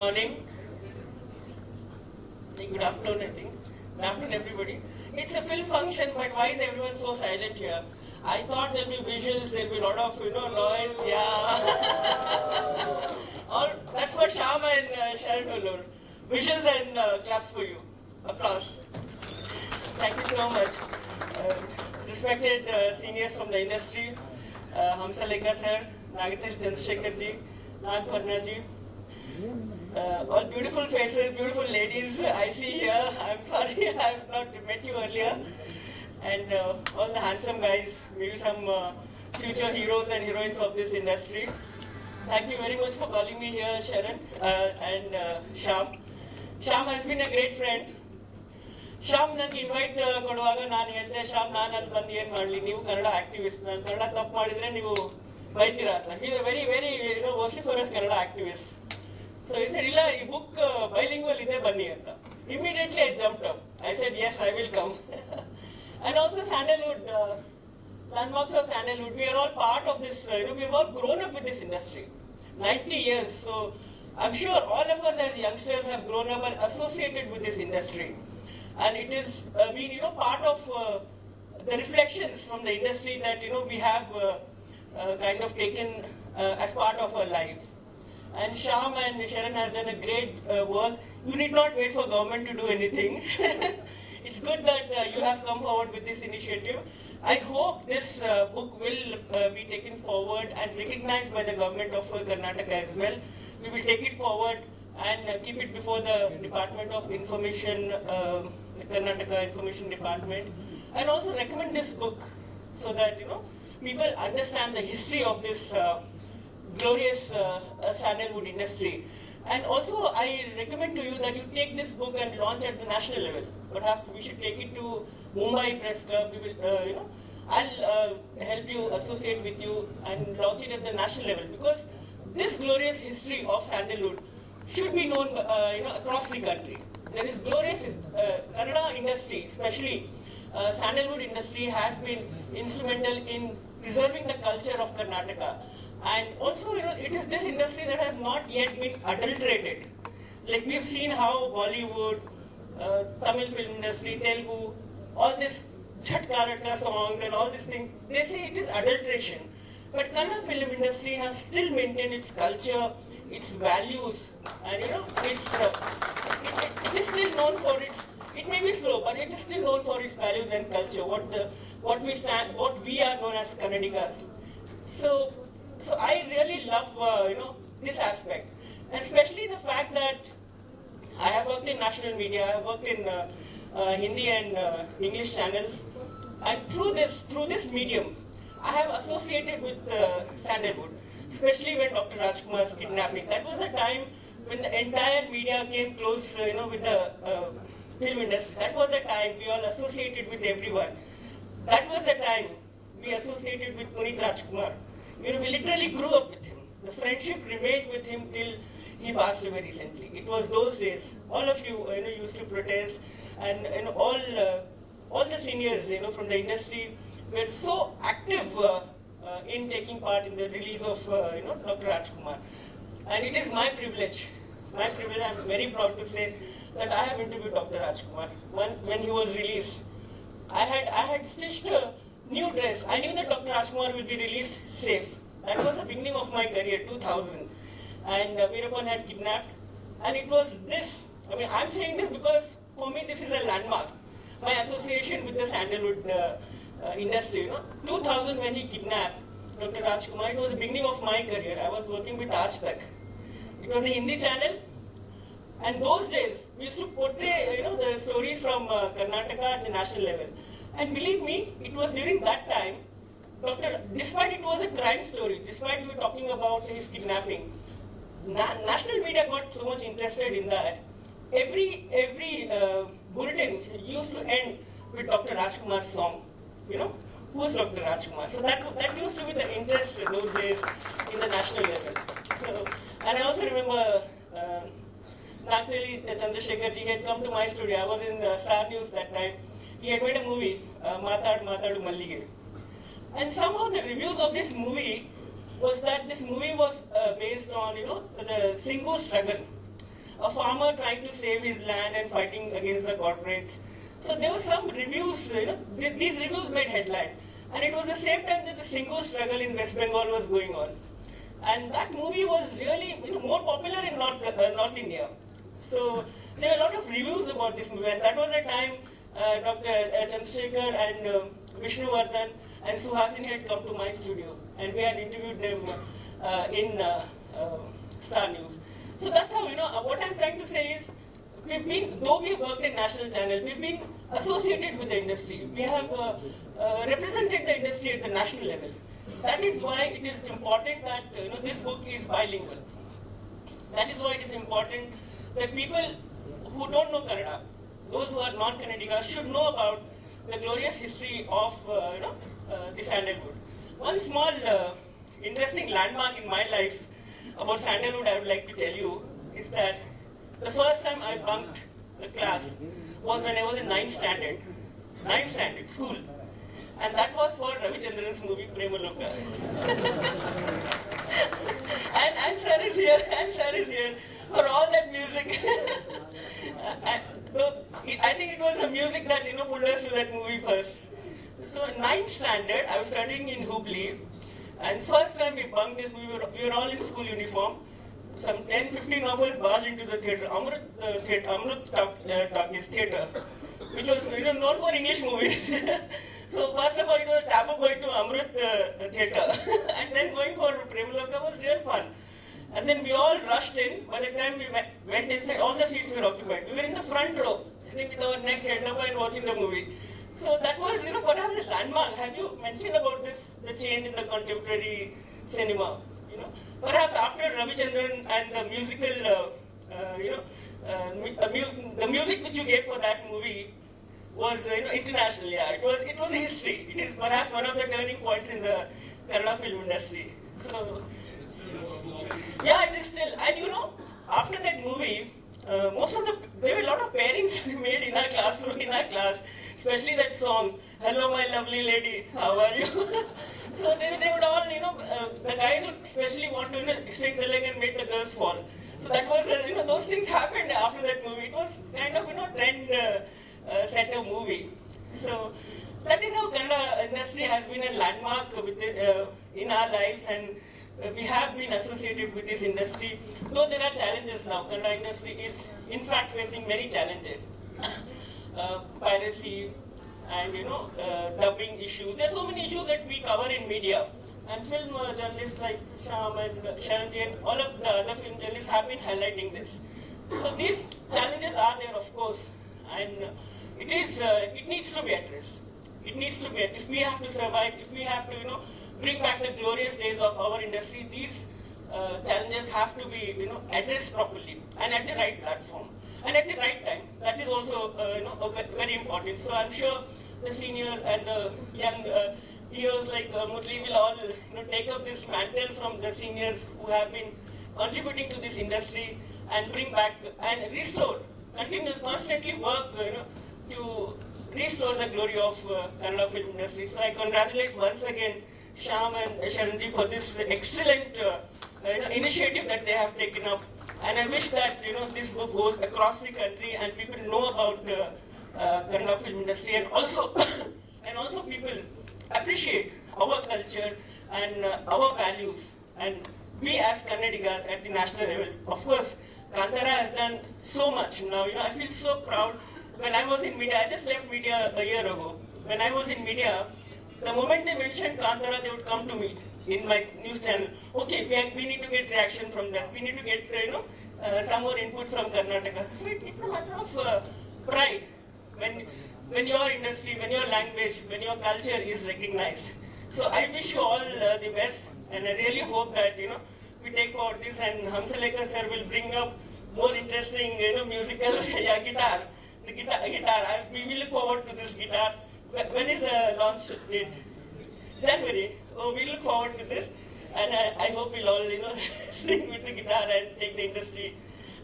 Morning. Good afternoon, I think. Good afternoon, everybody. It's a film function, but why is everyone so silent here? I thought there'll be visuals, there'll be a lot of noise. Yeah. That's what Shyam and Sharon will learn. Visuals and claps for you. Applause. Thank you so much. Respected seniors from the industry, Hamsaleka sir, Nagatil Chandrasekhar ji, Nag Parna ji. All beautiful faces, beautiful ladies I see here. I'm sorry I have not met you earlier. And all the handsome guys, maybe some future heroes and heroines of this industry. Thank you very much for calling me here, Sharon and Shyam. Shyam has been a great friend. Shyam ನನಗೆ invite ಕೊಡುವಾಗ ನಾನು ಹೇಳಿದೆ ಶ್ಯಾಮ್ ನಾನು ಅಲ್ಲಿ ಬಂದು ಏನು ಮಾಡಲಿ ನೀವು ಕನ್ನಡ ಆಕ್ಟಿವಿಸ್ಟ್ ನಾನು ಕನ್ನಡ ತಪ್ಪು ಮಾಡಿದರೆ ನೀವು ಬೈತೀರಾ ಅಂತ he is very very vociferous Kannada activist. So he said, "Illa, this book bilingual ide banni anta." Immediately I jumped up. I said, "Yes, I will come." And also Sandalwood, landmarks of Sandalwood. We are all part of this. We've all grown up with this industry, 90 years. So I'm sure all of us as youngsters have grown up and associated with this industry, and it has been part of the reflections from the industry that we have kind of taken as part of our life. And Shyam and Sharon have done a great work. You need not wait for government to do anything. It's good that you have come forward with this initiative. I hope this book will be taken forward and recognized by the government of Karnataka as well. We will take it forward and keep it before the Department of Information, Karnataka Information Department, and also recommend this book so that people understand the history of this glorious Sandalwood industry. And also I recommend to you that you take this book and launch at the national level. Perhaps we should take it to Mumbai Press Club. We will, I'll help you, associate with you and launch it at the national level, because this glorious history of Sandalwood should be known across the country. There is glorious Kannada industry, especially Sandalwood industry has been instrumental in preserving the culture of Karnataka. And also, it is this industry that has not yet been adulterated. Like we've seen how Bollywood, Tamil film industry, Telugu, all this Jhatkaratka songs and all these things, they say it is adulteration. But Kannada film industry has still maintained its culture, its values, and it is still known for its. It may be slow, but it is still known for its values and culture. What we are known as Kannadigas. So I really love this aspect, and especially the fact that I have worked in national media, I have worked in Hindi and English channels, and through this medium, I have associated with Sandalwood, especially when Dr. Rajkumar's kidnapping. That was a time when the entire media came close, with the film industry. That was the time we all associated with everyone. That was the time we associated with Puneeth Rajkumar. We literally grew up with him. The friendship remained with him till he passed away recently. It was those days. All of you, used to protest, and all the seniors, from the industry were so active in taking part in the release of, Dr. Rajkumar. And it is my privilege. I'm very proud to say that I have interviewed Dr. Rajkumar when he was released. I had stitched a new dress. I knew that Dr. Rajkumar will be released safe. That was the beginning of my career, 2000. And Veerapan had kidnapped. And it was this. I'm saying this because for me this is a landmark. My association with the Sandalwood industry. 2000 when he kidnapped Dr. Rajkumar, it was the beginning of my career. I was working with Ayesha. It was a Hindi channel. And those days, we used to portray, the stories from Karnataka at the national level. And believe me, it was during that time, despite it was a crime story, despite we were talking about his kidnapping, national media got so much interested in that. Every bulletin used to end with Dr. Rajkumar's song. Who is Dr. Rajkumar? So that used to be the interest in those days in the national level. And I also remember Nagatil Chandrasekhar ji had come to my studio. I was in Star News that time. He had made a movie, Matadu Mallige. And somehow the reviews of this movie was that this movie was based on, the Singhu struggle. a farmer trying to save his land and fighting against the corporates. So there were some reviews, these reviews made headline. And it was the same time that the Singhu struggle in West Bengal was going on. And that movie was really more popular in North India. So there were a lot of reviews about this movie, and that was the time Dr. Chandrasekhar and Vishnu Vardhan and Suhasini had come to my studio, and we had interviewed them in Star News. So that's how, what I'm trying to say is, though we worked in national channel, we've been associated with the industry. We have represented the industry at the national level. That is why it is important that this book is bilingual. That is why it is important that people who don't know Kannada, those who are non-Kannadigas, should know about the glorious history of the Sandalwood. One small interesting landmark in my life about Sandalwood I would like to tell you is that the first time I bunked the class was when I was in 9th standard school. And that was for Ravichandran's movie Premaloka. and sir is here for all that music. I think it was the music that pulled us to that movie first. So 9th standard, I was studying in Hubli, and first time we bunked this movie, we were all in school uniform. Some 10-15 of us barged into the theatre, Amrut Talkies theatre, which was known for English movies. So first of all, it was taboo going to Amrut theatre, and then going for Premaloka was real fun. And then we all rushed in. By the time we went inside, all the seats were occupied. We were in the front row, sitting with our neck held up and watching the movie. So that was, perhaps a landmark. Have you mentioned about this, the change in the contemporary cinema? Perhaps after Ravichandran and the musical, the music which you gave for that movie was, international. Yeah, it was a history. It is perhaps one of the turning points in the Kannada film industry. So, yeah, it is still. And after that movie, there were a lot of pairings made in our class, especially that song, "Hello, my lovely lady, how are you?" So they would all, the guys would especially want to extend the leg and make the girls fall. So that was, those things happened after that movie. It was kind of, trend setter movie. So that is how Kannada industry has been a landmark in our lives, and we have been associated with this industry. Though there are challenges now, Kannada industry is in fact facing many challenges. Piracy and dubbing issues. There are so many issues that we cover in media. And film journalists like Shyam and Sharanji and all of the other film journalists have been highlighting this. So these challenges are there, of course, and it needs to be addressed. It needs to be, if we have to survive, if we have to bring back the glorious days of our industry, these challenges have to be addressed properly and at the right platform and at the right time. That is also very important. So I'm sure the senior and the young heroes like Murli will all take up this mantle from the seniors who have been contributing to this industry and bring back and restore, constantly work to restore the glory of Kannada film industry. So I congratulate once again Shyam and Sharanji for this excellent initiative that they have taken up. And I wish that this book goes across the country and people know about Kannada film industry, and also people appreciate our culture and our values, and we as Kannadigas at the national level. Of course, Kantara has done so much now. I feel so proud. When I was in media, I just left media a year ago. When I was in media, the moment they mentioned Kantara, they would come to me in my news channel. Okay, we need to get reaction from that. We need to get some more input from Karnataka. So it's a matter of pride when your industry, when your language, when your culture is recognized. So I wish you all the best, and I really hope that we take forward this, and Hamsalekar sir will bring up more interesting musical guitar. The guitar. We look forward to this guitar. When is the launch date? January. Oh, we look forward to this, and I hope we'll all sing with the guitar and take the industry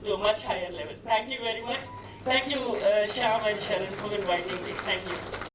to a much higher level. Thank you very much. Thank you, Shyam and Sharan, for inviting me. Thank you.